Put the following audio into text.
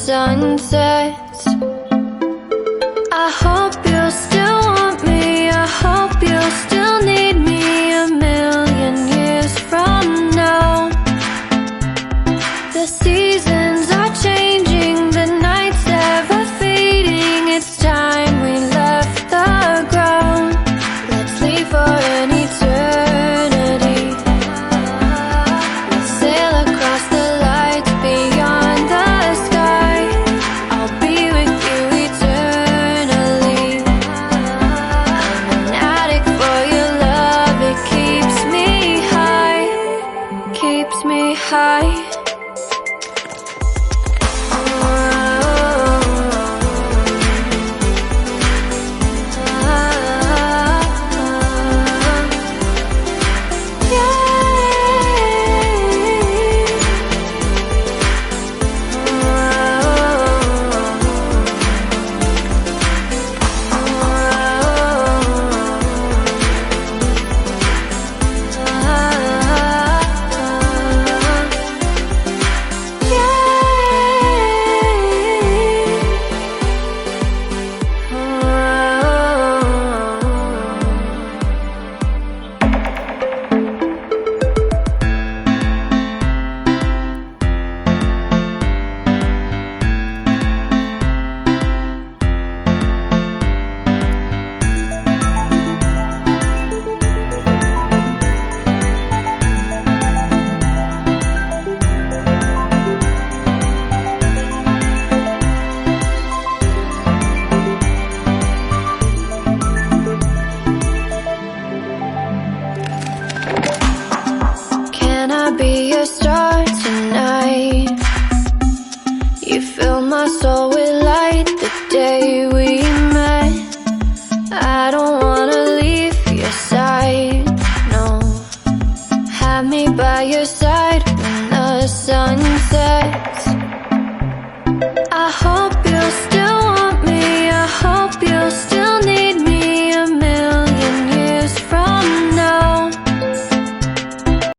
sun sets. I hope you'll still want me, I hope you'll still need me 1,000,000 years from now. The seasons are changing, the nights ever fading. It's time we left the ground. Let's leave for an eternity. Let's sail across the lights beyond the sky. I'll be with you eternally. I'm an addict for your love, it keeps me high, keeps me high. Can I be your star tonight? You fill my soul with light the day we met. I don't wanna leave your side, no. Have me by your side when the sun sets.